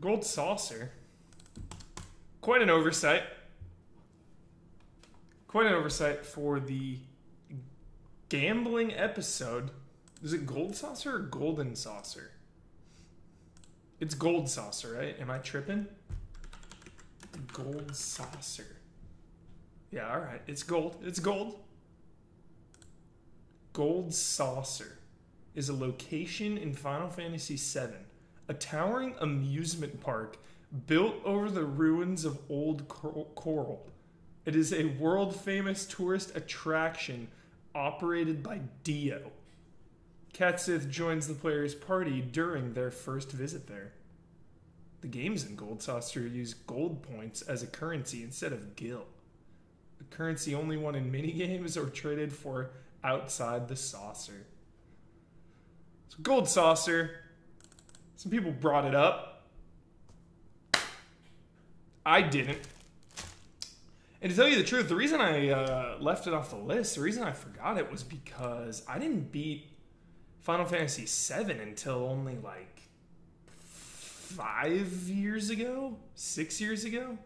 Gold saucer. Quite an oversight. Quite an oversight for the gambling episode. Is it gold saucer or golden saucer? It's gold saucer, right? Am I tripping? Gold saucer. Yeah, all right. It's gold. It's gold. Gold Saucer is a location in Final Fantasy VII, a towering amusement park built over the ruins of Old Coral. It is a world-famous tourist attraction operated by Dio. Katsith joins the player's party during their first visit there. The games in Gold Saucer use gold points as a currency instead of gil. A currency only won in minigames or traded for outside the saucer. So Gold Saucer, some people brought it up. I didn't. And to tell you the truth, the reason I left it off the list, the reason I forgot it was because I didn't beat Final Fantasy VII until only like 5 years ago, 6 years ago.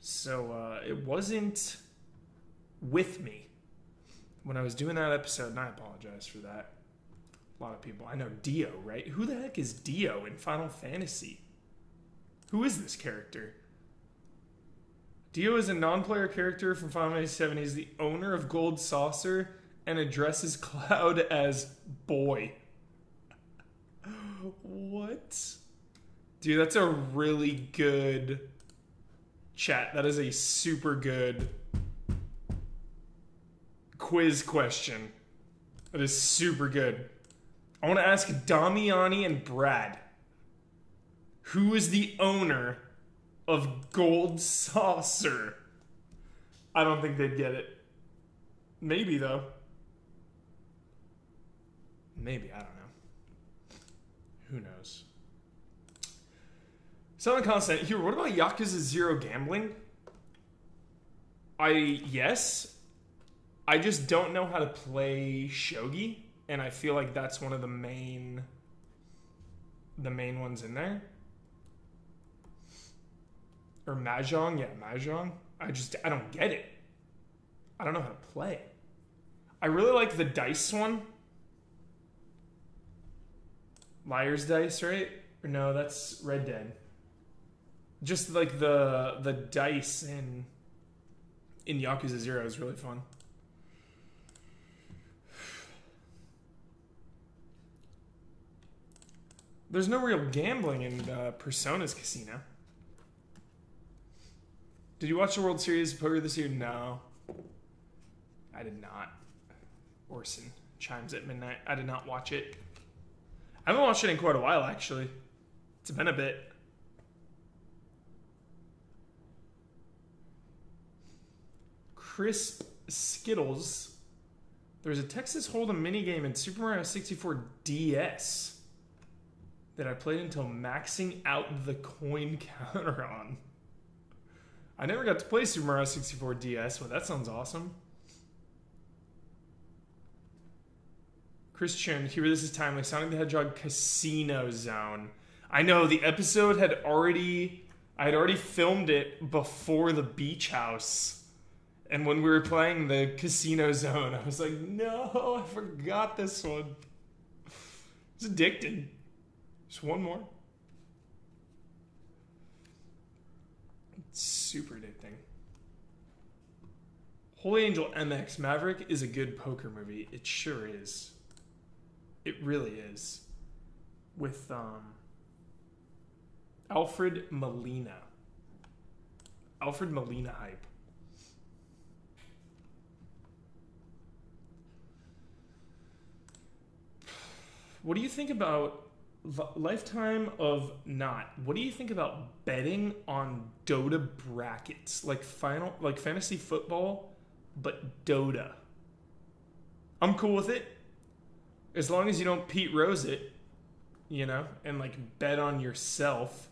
So it wasn't with me when I was doing that episode, and I apologize for that. A lot of people, I know Dio, right? Who the heck is Dio in Final Fantasy? Who is this character? Dio is a non-player character from Final Fantasy VII. He's the owner of Gold Saucer and addresses Cloud as boy. What? Dude, that's a really good chat. That is a super good quiz question. That is super good. I want to ask Damiani and Brad. Who is the owner of Gold Saucer? I don't think they'd get it. Maybe, though. Maybe, I don't know. Who knows? Selling Constant. Here, what about Yakuza 0 gambling? Yes. I just don't know how to play shogi, and I feel like that's one of the main ones in there. Or Mahjong, yeah, Mahjong. I don't get it. I don't know how to play. I really like the dice one. Liar's Dice, right? Or no, that's Red Dead. Just like the dice in Yakuza 0 is really fun. There's no real gambling in Persona's Casino. Did you watch the World Series of Poker this year? No. I did not. Orson chimes at midnight. I did not watch it. I haven't watched it in quite a while, actually. It's been a bit. Crisp Skittles. There's a Texas Hold'em minigame in Super Mario 64 DS that I played until maxing out the coin counter on. I never got to play Super Mario 64 DS, but that sounds awesome. Christian, here this is timely. Sonic the Hedgehog Casino Zone. I know, the episode I had already filmed it before the beach house. And when we were playing the Casino Zone, I was like, no, I forgot this one. It's addicted. Just one more. It's super addicting. Holy Angel MX Maverick is a good poker movie. It sure is. It really is. With Alfred Molina. Alfred Molina hype. What do you think about Lifetime of Not? What do you think about betting on Dota brackets? Like fantasy football, but Dota. I'm cool with it. As long as you don't Pete Rose it, you know, and like bet on yourself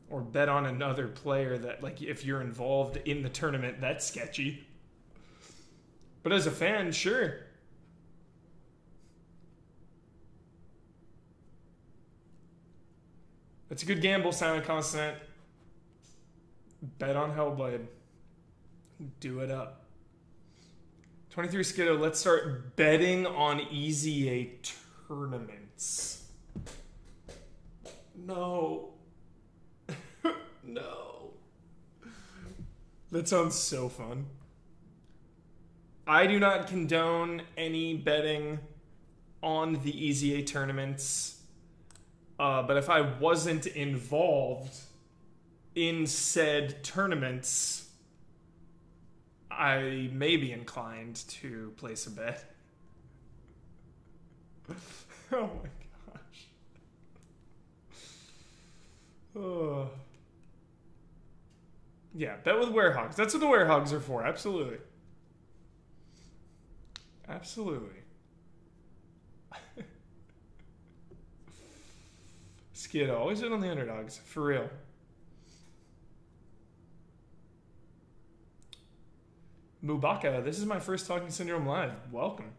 or bet on another player that, like, if you're involved in the tournament, that's sketchy. But as a fan, sure. That's a good gamble, Silent Consonant. Bet on Hellblade. Do it up. 23 Skiddo, let's start betting on EZA tournaments. No. No. That sounds so fun. I do not condone any betting on the EZA tournaments. But if I wasn't involved in said tournaments, I may be inclined to place a bet. Oh my gosh. Oh. Yeah, bet with Werehogs. That's what the Werehogs are for. Absolutely. Absolutely. Skid, always bet on the underdogs. For real. Mubaka, this is my first Talking Syndrome live. Welcome.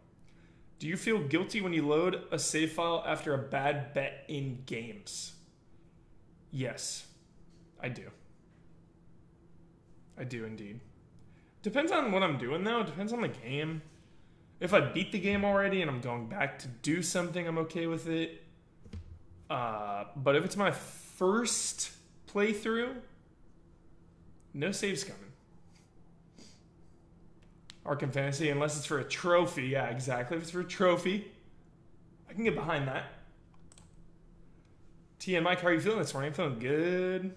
Do you feel guilty when you load a save file after a bad bet in games? Yes, I do. I do indeed. Depends on what I'm doing though. Depends on the game. If I beat the game already and I'm going back to do something, I'm okay with it. But if it's my first playthrough, no saves coming. Arkham Fantasy, unless it's for a trophy. Yeah, exactly. If it's for a trophy, I can get behind that. T and Mike, how are you feeling this morning? I'm feeling good.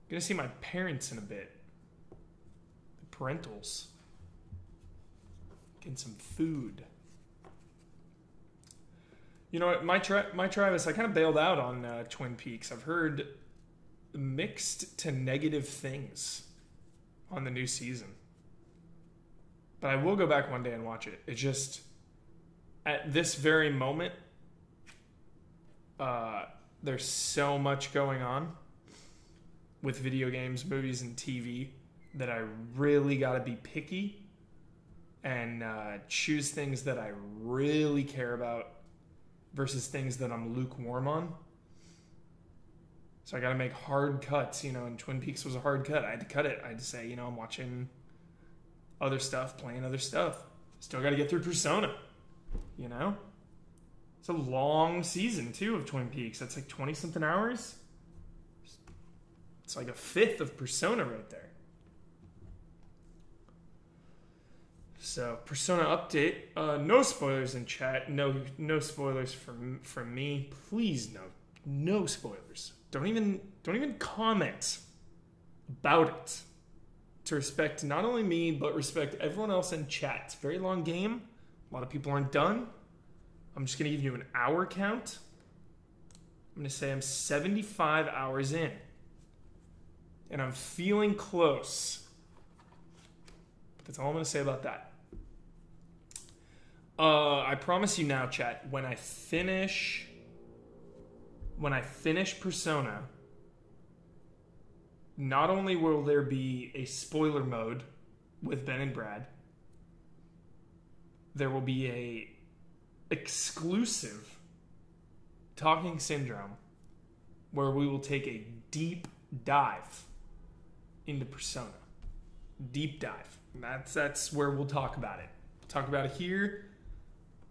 Gonna see my parents in a bit. The parentals. Getting some food. You know what, my Travis, I kind of bailed out on Twin Peaks. I've heard mixed to negative things on the new season. But I will go back one day and watch it. It's just, at this very moment, there's so much going on with video games, movies, and TV that I really got to be picky and choose things that I really care about versus things that I'm lukewarm on. So I got to make hard cuts, you know, and Twin Peaks was a hard cut. I had to cut it. I had to say, you know, I'm watching other stuff, playing other stuff. Still got to get through Persona, you know? It's a long season, too, of Twin Peaks. That's like 20-something hours. It's like a fifth of Persona right there. So, Persona update. No spoilers in chat. No spoilers from me. Please, no spoilers. Don't even comment about it. To respect not only me, but respect everyone else in chat. It's a very long game. A lot of people aren't done. I'm just going to give you an hour count. I'm going to say I'm 75 hours in. And I'm feeling close. That's all I'm going to say about that. I promise you now, chat, when I finish Persona, not only will there be a spoiler mode with Ben and Brad, there will be a exclusive Talking Syndrome where we will take a deep dive into Persona. Deep dive. That's where we'll talk about it. Talk about it here.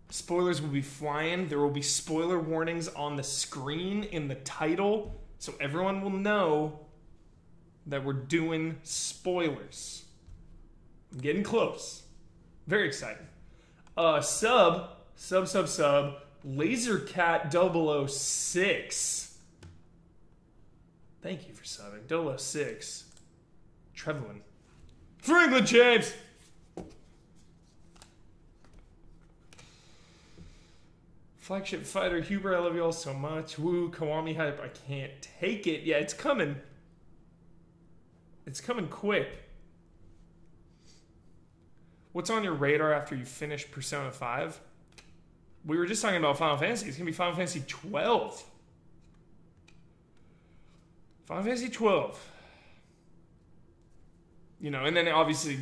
Spoilers will be flying. There will be spoiler warnings on the screen in the title, so everyone will know that we're doing spoilers. I'm getting close. Very excited. Sub, LaserCat006. Thank you for subbing. 006. Trevelyan. Franklin James! Flagship Fighter, Huber, I love you all so much. Woo, Kiwami hype, I can't take it. Yeah, it's coming. It's coming quick. What's on your radar after you finish Persona 5? We were just talking about Final Fantasy. It's going to be Final Fantasy 12. Final Fantasy 12. You know, and then obviously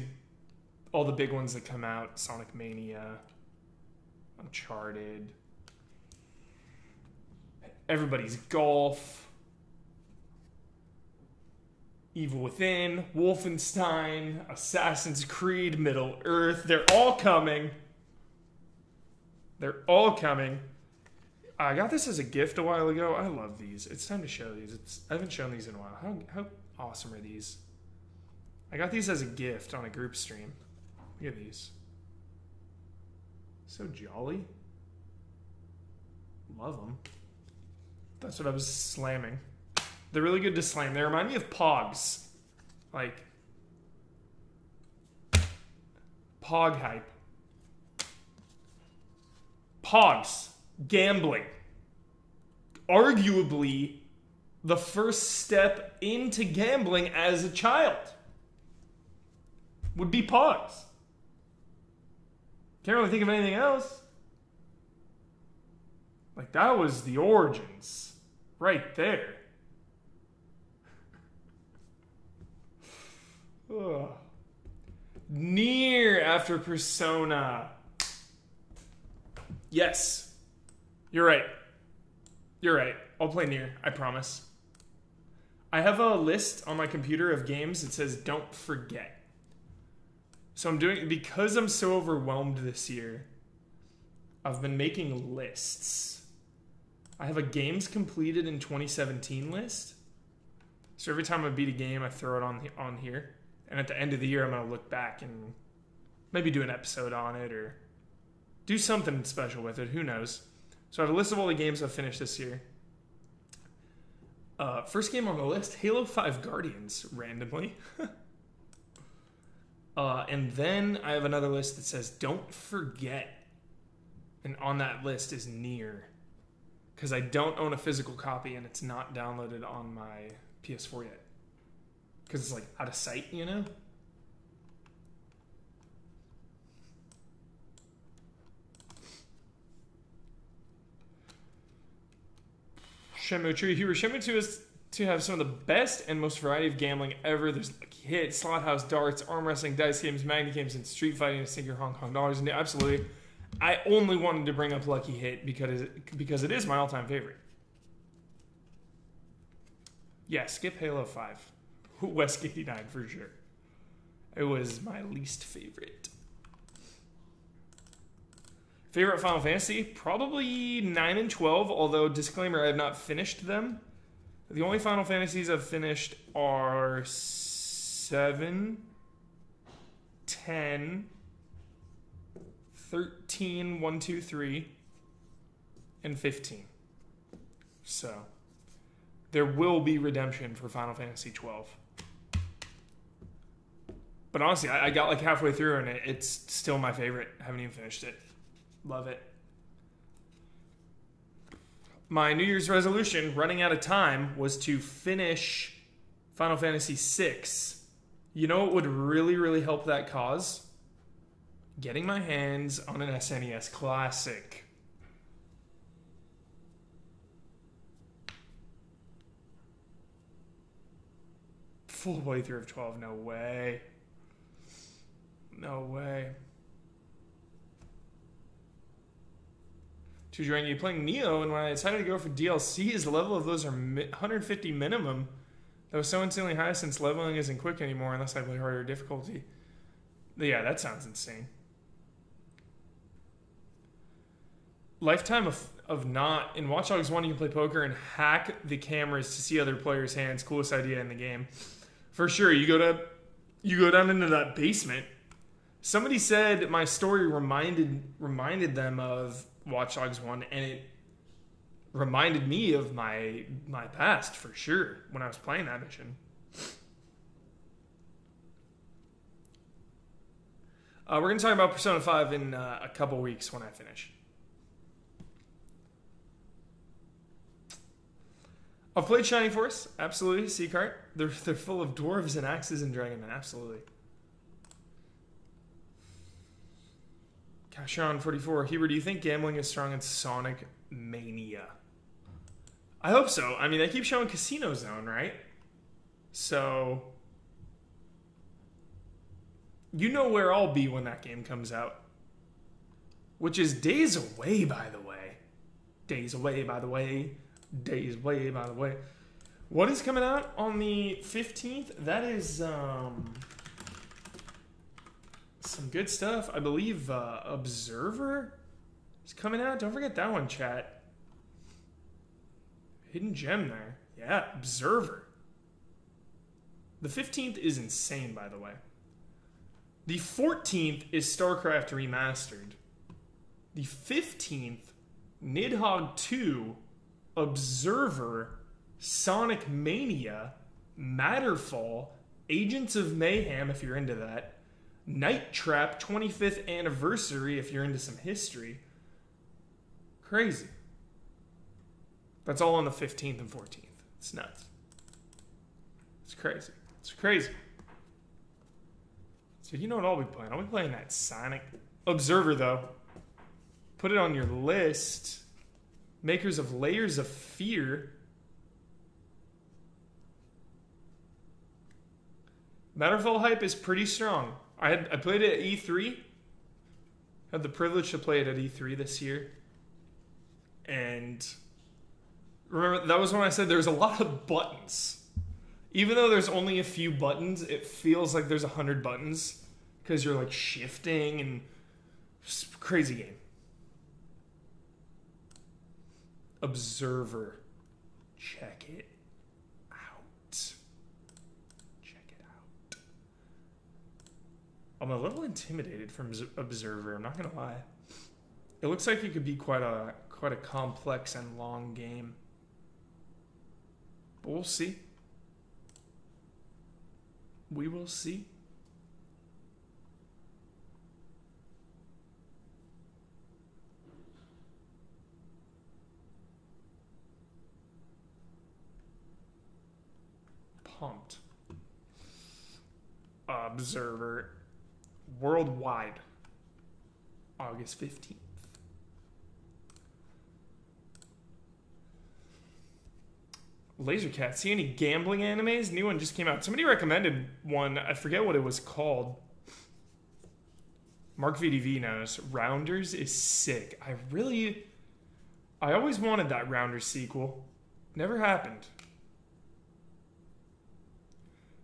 all the big ones that come out. Sonic Mania. Uncharted. Everybody's Golf. Evil Within, Wolfenstein, Assassin's Creed, Middle Earth. They're all coming. They're all coming. I got this as a gift a while ago. I love these. It's time to show these. I haven't shown these in a while. How awesome are these? I got these as a gift on a group stream. Look at these. So jolly. Love them. That's what I was slamming. They're really good to slam. They remind me of Pogs. Like, Pog hype. Pogs. Gambling. Arguably the first step into gambling as a child would be Pogs. Can't really think of anything else. Like, that was the origins right there. Ugh. Nier after Persona. Yes. You're right. You're right. I'll play Nier, I promise. I have a list on my computer of games that says don't forget. So I'm doing, because I'm so overwhelmed this year, I've been making lists. I have a games completed in 2017 list. So every time I beat a game, I throw it on here. And at the end of the year, I'm going to look back and maybe do an episode on it or do something special with it. Who knows? So I have a list of all the games I've finished this year. First game on the list, Halo 5 Guardians, randomly. And then I have another list that says, don't forget. And on that list is Nier. Because I don't own a physical copy and it's not downloaded on my PS4 yet. Because it's like out of sight, you know? Shenmue True Hero. Shenmue 2 is to have some of the best and most variety of gambling ever. There's Lucky Hit, Slot House, darts, arm wrestling, dice games, magnet games, and street fighting to sink your Hong Kong dollars into. Absolutely. I only wanted to bring up Lucky Hit because it is my all-time favorite. Yeah, skip Halo 5. Westgate 89 for sure. It was my least favorite. Favorite Final Fantasy? Probably 9 and 12, although, disclaimer, I have not finished them. The only Final Fantasies I've finished are 7, 10, 13, 1, 2, 3, and 15. So, there will be redemption for Final Fantasy 12. But honestly, I got like halfway through and it's still my favorite. I haven't even finished it. Love it. My New Year's resolution, running out of time, was to finish Final Fantasy VI. You know what would really, really help that cause? Getting my hands on an SNES Classic. Full playthrough of 12, no way. No way. Choose your end. You're playing Neo, and when I decided to go for DLCs, the level of those are 150 minimum. That was so insanely high since leveling isn't quick anymore unless I play harder difficulty. Yeah, that sounds insane. Lifetime of not. In Watch Dogs 1, you can play poker and hack the cameras to see other players' hands. Coolest idea in the game. For sure, you go down into that basement. Somebody said my story reminded them of Watch Dogs 1, and it reminded me of my past for sure when I was playing that mission. We're going to talk about Persona 5 in a couple weeks when I finish. I've played Shining Force, absolutely. Seacart, they're full of dwarves and axes and dragonmen, absolutely. Cashawn 44, Heber, do you think gambling is strong in Sonic Mania? I hope so. I mean, they keep showing Casino Zone, right? So, you know where I'll be when that game comes out. Which is days away, by the way. Days away, by the way. days away, by the way. What is coming out on the 15th? That is some good stuff. I believe Observer is coming out. Don't forget that one, chat. Hidden gem there. Yeah, Observer. The 15th is insane, by the way. The 14th is StarCraft Remastered. The 15th, Nidhogg 2, Observer, Sonic Mania, Matterfall, Agents of Mayhem, if you're into that, Night Trap 25th Anniversary, if you're into some history. Crazy. That's all on the 15th and 14th. It's nuts. It's crazy. It's crazy. So you know what I'll be playing? I'll be playing that Sonic. Observer, though. Put it on your list. Makers of Layers of Fear. Matterfall hype is pretty strong. I played it at E3. Had the privilege to play it at E3 this year. And remember, that was when I said there's a lot of buttons. Even though there's only a few buttons, it feels like there's 100 buttons. Because you're like shifting and crazy game. Observer. Check it out. Check it out. I'm a little intimidated from Observer, I'm not gonna lie. It looks like it could be quite a complex and long game. But we'll see. We will see. Pumped. Observer. Worldwide. August 15th. Lasercat. See any gambling animes? New one just came out. Somebody recommended one. I forget what it was called. Mark VDV knows. Rounders is sick. I always wanted that Rounders sequel. Never happened.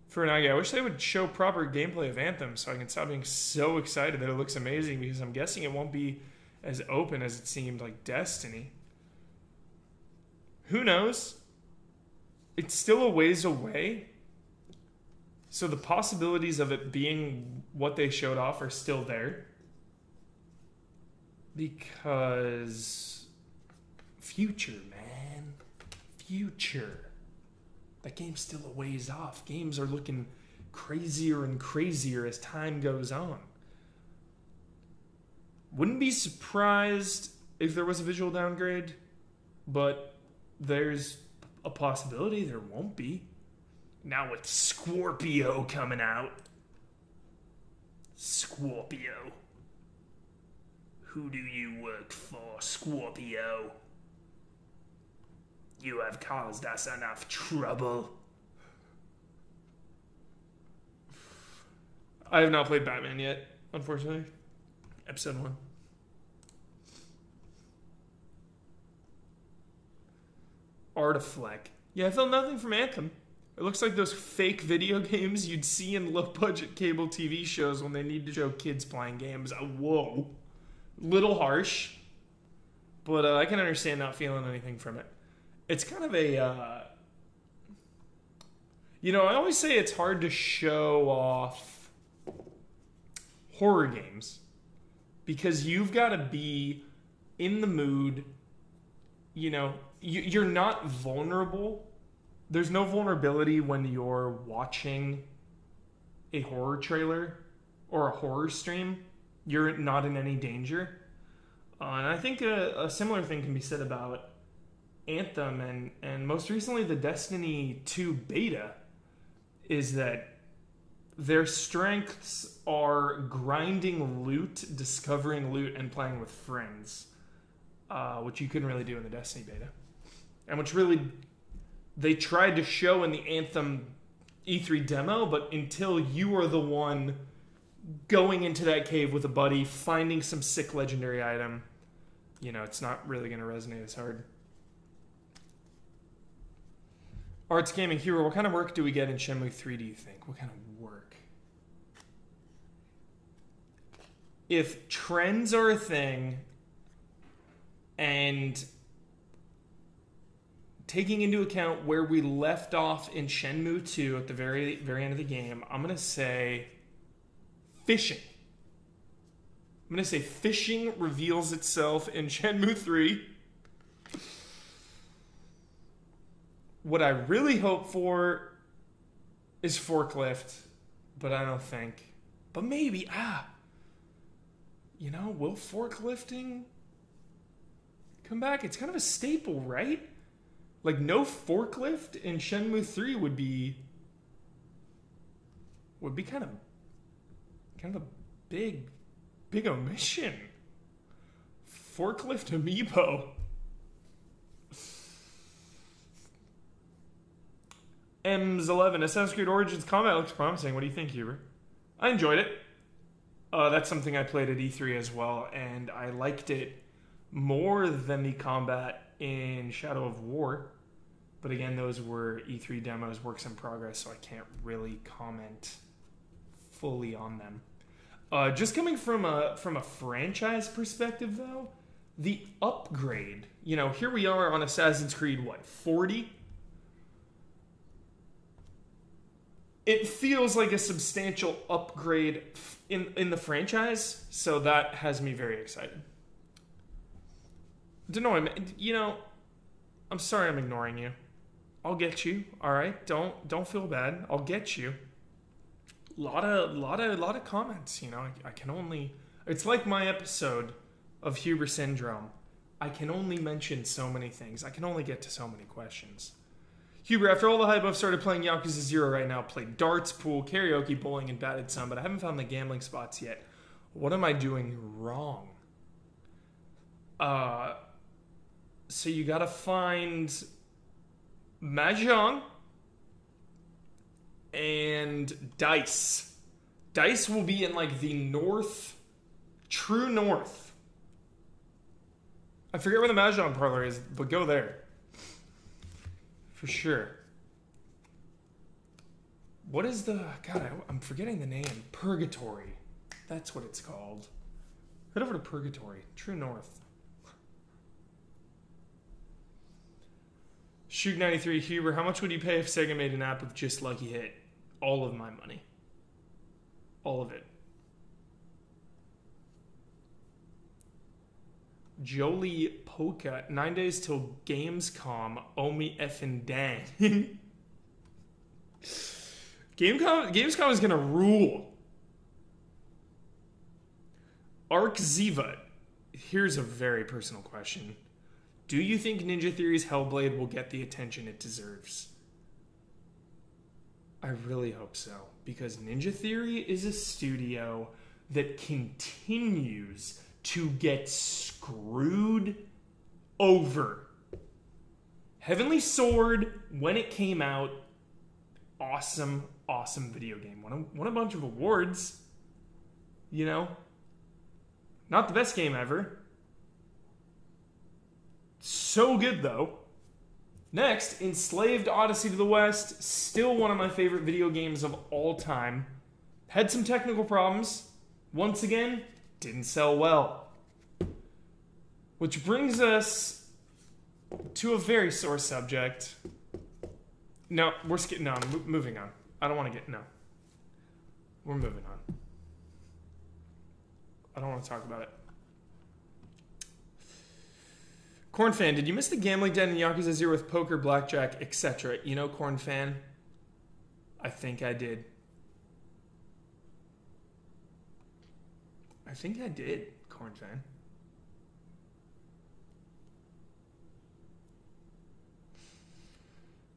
For Nagi, I wish they would show proper gameplay of Anthem so I can stop being so excited that it looks amazing, because I'm guessing it won't be as open as it seemed like Destiny. Who knows? It's still a ways away. So the possibilities of it being what they showed off are still there. Because future, man. Future. That game's still a ways off. Games are looking crazier and crazier as time goes on. Wouldn't be surprised if there was a visual downgrade, but there's a possibility there won't be. Now with Scorpio coming out. Scorpio. Who do you work for, Scorpio? You have caused us enough trouble. I have not played Batman yet, unfortunately. Episode 1. Artifleck. Yeah, I felt nothing from Anthem. It looks like those fake video games you'd see in low-budget cable TV shows when they need to show kids playing games. Whoa. Little harsh. But I can understand not feeling anything from it. It's kind of a... you know, I always say it's hard to show off horror games. Because you've got to be in the mood. You know, you're not vulnerable. There's no vulnerability when you're watching a horror trailer or a horror stream. You're not in any danger. And I think a similar thing can be said about Anthem and most recently the Destiny 2 beta, is that their strengths are grinding loot, discovering loot, and playing with friends, which you couldn't really do in the Destiny beta, and which really they tried to show in the Anthem E3 demo, but until you are the one going into that cave with a buddy, finding some sick legendary item, you know, it's not really going to resonate as hard. Arts Gaming Hero, what kind of work do we get in Shenmue 3, do you think? What kind of work? If trends are a thing, and taking into account where we left off in Shenmue 2 at the very, very end of the game, I'm going to say fishing. I'm going to say fishing reveals itself in Shenmue 3. What I really hope for is forklift, but I don't think. But maybe, will forklifting come back? It's kind of a staple, right? Like, no forklift in Shenmue 3 would be kind of a big omission. Forklift amiibo. M's11, Assassin's Creed Origins combat looks promising. What do you think, Huber? I enjoyed it. That's something I played at E3 as well, and I liked it more than the combat in Shadow of War. But again, those were E3 demos, works in progress, so I can't really comment fully on them. Just coming from a franchise perspective, though, the upgrade. Here we are on Assassin's Creed, 40? It feels like a substantial upgrade in the franchise, so that has me very excited. Don't know, I'm sorry I'm ignoring you. I'll get you, all right? Don't feel bad. I'll get you. Lot of comments, I can only... It's like my episode of Huber Syndrome. I can only mention so many things. I can only get to so many questions. Huber, after all the hype, I've started playing Yakuza 0 right now. Played darts, pool, karaoke, bowling, and batted some, but I haven't found the gambling spots yet. What am I doing wrong? So you gotta find Mahjong and Dice. Dice will be in like the true north. I forget where the Mahjong parlor is, but go there. For sure. What is the... God, I'm forgetting the name. Purgatory. That's what it's called. Head over to Purgatory. True North. Shoot93, Huber, how much would you pay if Sega made an app with just Lucky Hit? All of my money. All of it. Jolie Polka, 9 days till Gamescom. Oh me effing dang. Gamescom is gonna rule. Arc Ziva, here's a very personal question. Do you think Ninja Theory's Hellblade will get the attention it deserves? I really hope so, because Ninja Theory is a studio that continues to get screwed over. Heavenly Sword, when it came out, awesome video game. Won a bunch of awards. Not the best game ever. So good, though. Next, Enslaved Odyssey to the West. Still one of my favorite video games of all time. Had some technical problems. Once again, didn't sell well. Which brings us to a very sore subject. No, moving on. I don't want to we're moving on. I don't want to talk about it. Corn Fan, did you miss the gambling den in Yakuza 0 with poker, blackjack, etc.? Corn Fan, I think I did. Corn Fan.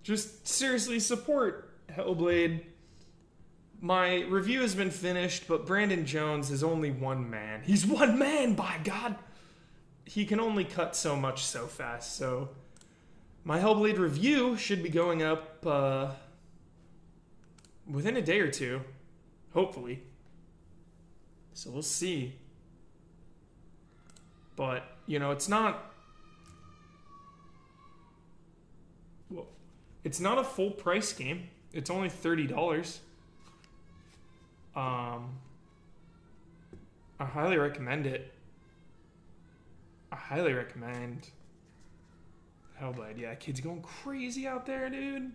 Just seriously support Hellblade. My review has been finished, but Brandon Jones is only one man. He's one man, by God! He can only cut so much so fast, so my Hellblade review should be going up within a day or two, hopefully. So we'll see. But, it's not... Well, It's not a full price game. It's only $30. I highly recommend it. I highly recommend Hellblade. Yeah, kids going crazy out there, dude.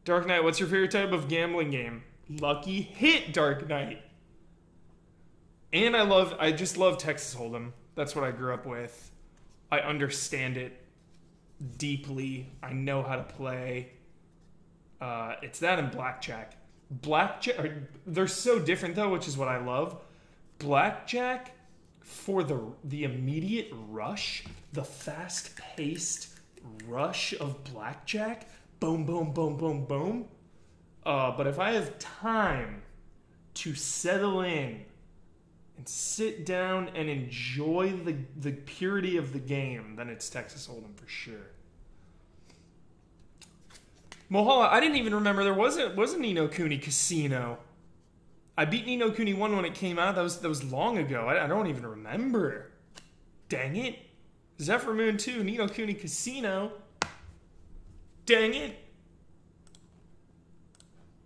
Dark Knight, what's your favorite type of gambling game? Lucky Hit Dark Knight. And I just love Texas Hold'em. That's what I grew up with. I understand it deeply. I know how to play. It's that and Blackjack. Blackjack, they're so different though, which is what I love. Blackjack, for the immediate rush, the fast-paced rush of Blackjack, boom, boom, boom, boom, boom. But if I have time to settle in and sit down and enjoy the purity of the game, then it's Texas Hold'em for sure. Mohala, I didn't even remember there was a Ni no Kuni Casino. I beat Ni no Kuni 1 when it came out. That was long ago. I don't even remember. Dang it. Zephyr Moon 2, Ni no Kuni Casino. Dang it.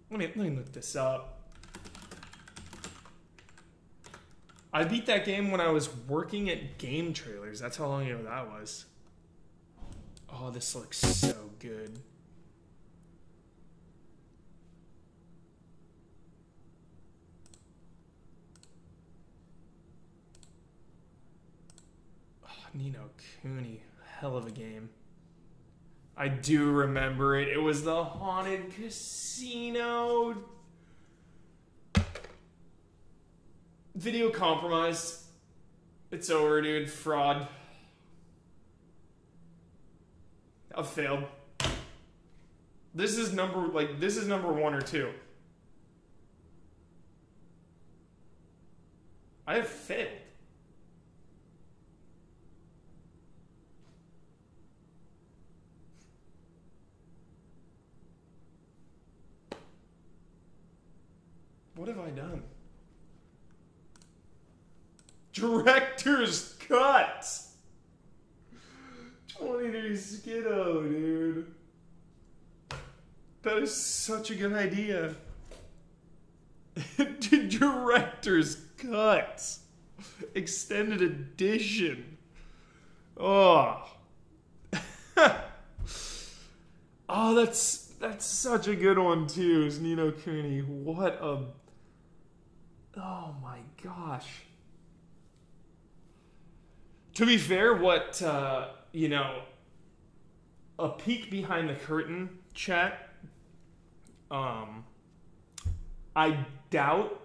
Let me look this up. I beat that game when I was working at Game Trailers. That's how long ago that was. Oh, this looks so good. Ni no Kuni, hell of a game. I do remember it. It was the haunted casino. Video compromised. It's over, dude. Fraud. I've failed. This is number 1 or 2. I have failed. What have I done? Director's Cut! 23 Skiddo, dude. That is such a good idea. Director's Cut. Extended edition. Oh. Oh, that's such a good one too, is Ni no Kuni. What a... Oh my gosh. To be fair, what, you know, a peek behind the curtain, chat, I doubt,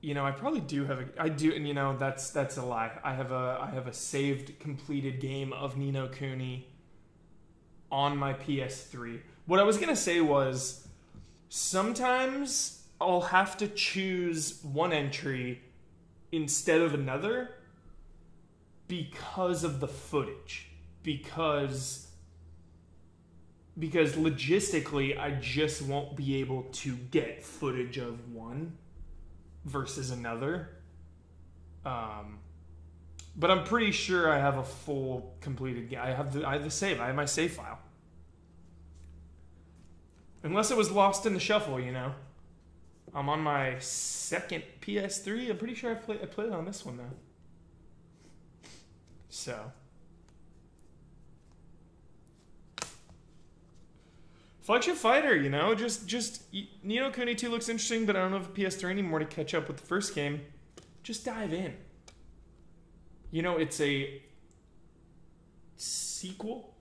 you know, I probably do have I do, and you know, that's a lie. I have a saved, completed game of Ni no Kuni on my PS3. What I was gonna say was, sometimes I'll have to choose one entry instead of another because of the footage. Because logistically, I just won't be able to get footage of one versus another. But I'm pretty sure I have a full completed game. I have the save. I have my save file. Unless it was lost in the shuffle, you know. I'm on my second PS3. I'm pretty sure I played on this one, though. So. Flagship Fighter, you know. Just Ni no Kuni 2 looks interesting, but I don't have a PS3 anymore to catch up with the first game. Just dive in. You know, it's a sequel.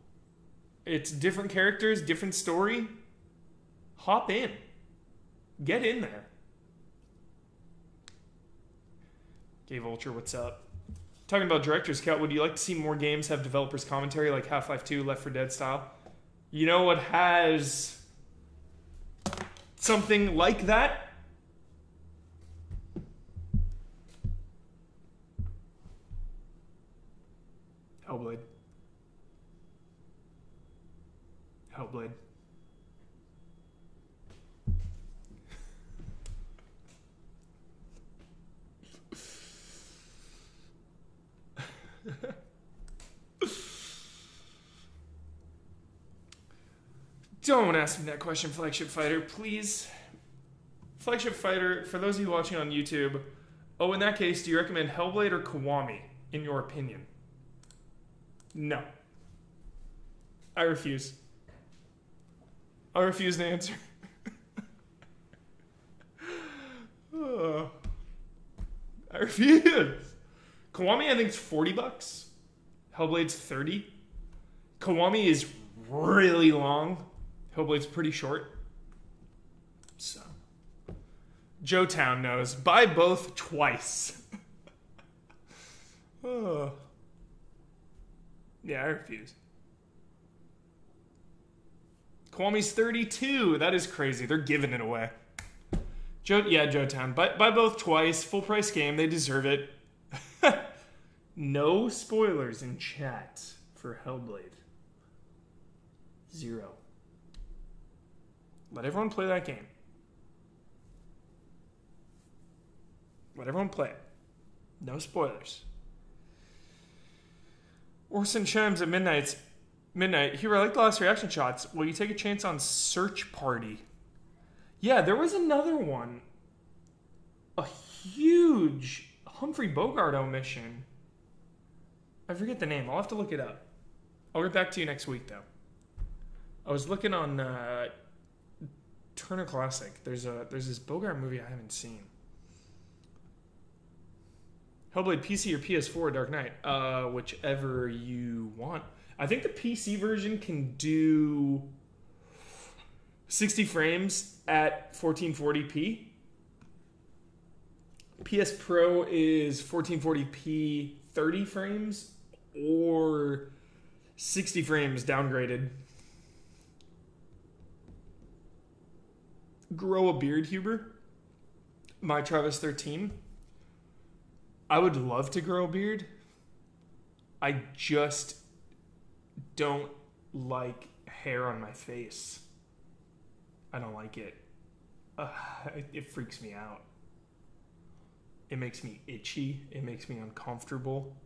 It's different characters, different story. Hop in. Get in there. Gave Ultra, what's up? Talking about Director's Cut, would you like to see more games have developers commentary like Half-Life 2, Left 4 Dead style? You know what has something like that? Hellblade. Hellblade. Don't ask me that question, Flagship Fighter, please. Flagship Fighter, for those of you watching on YouTube, oh, in that case, do you recommend Hellblade or Kiwami, in your opinion? No. I refuse. I refuse to answer. I refuse. Kiwami, I think, is $40. Hellblade's $30. Kiwami is really long. Hellblade's pretty short. So, Joe Town knows. Buy both twice. Oh. Yeah, I refuse. Kiwami's 32. That is crazy. They're giving it away. Joe Town. Buy both twice. Full price game. They deserve it. No spoilers in chat for Hellblade. 0. Let everyone play that game. Let everyone play it. No spoilers. Orson Chems at midnight. Hero, I like the last reaction shots. Will you take a chance on Search Party? Yeah, there was another one. A huge Humphrey Bogart omission. I forget the name. I'll have to look it up. I'll get back to you next week, though. I was looking on Turner Classic. There's this Bogart movie I haven't seen. Hellblade PC or PS4 Dark Knight? Whichever you want. I think the PC version can do 60 frames at 1440p. PS Pro is 1440p 30 frames or 60 frames downgraded. Grow a beard, Huber. My Travis 13. I would love to grow a beard. I just don't like hair on my face. I don't like it. It freaks me out. It makes me itchy. It makes me uncomfortable.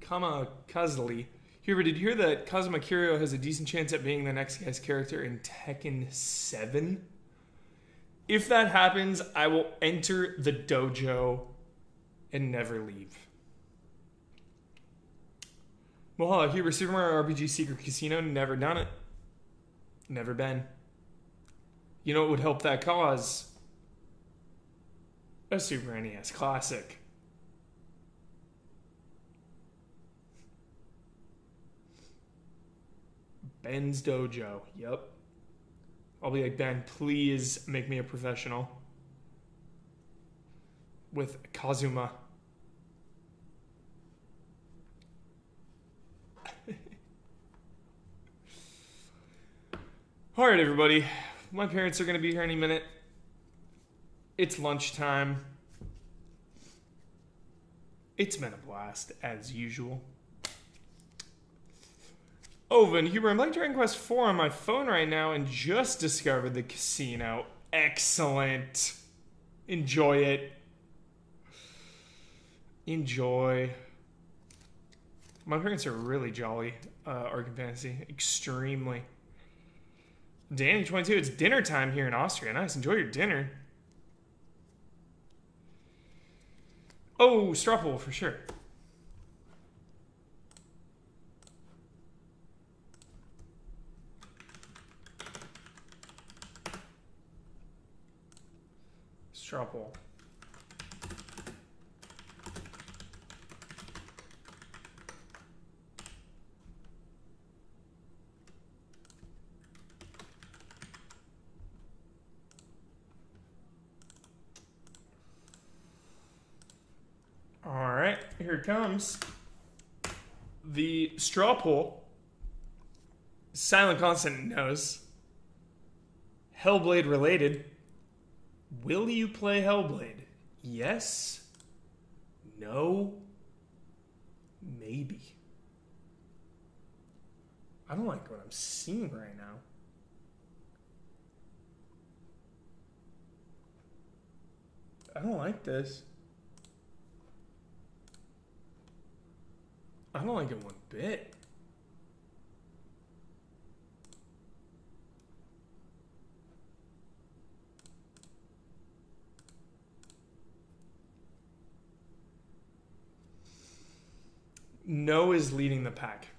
Kama Kazali. Huber, did you hear that Kazuma Kiryu has a decent chance at being the next guy's character in Tekken 7? If that happens, I will enter the dojo and never leave. Mohala, Huber, Super Mario RPG Secret Casino, never done it. Never been. You know what would help that cause? A Super NES classic. Ben's Dojo. Yep. I'll be like, Ben, please make me a professional. With Kazuma. Alright, everybody. My parents are going to be here any minute. It's lunchtime. It's been a blast, as usual. Oven, Huber, I'm playing Dragon Quest IV on my phone right now and just discovered the casino. Excellent. Enjoy it. Enjoy. My parents are really jolly, Arkham Fantasy. Extremely. Danny, 22, it's dinner time here in Austria. Nice, enjoy your dinner. Oh, Stropple, for sure. Stropple. Alright, here it comes. The straw poll. Silent Constant knows. Hellblade related. Will you play Hellblade? Yes? No? Maybe. I don't like what I'm seeing right now. I don't like this. I don't like it one bit. No is leading the pack.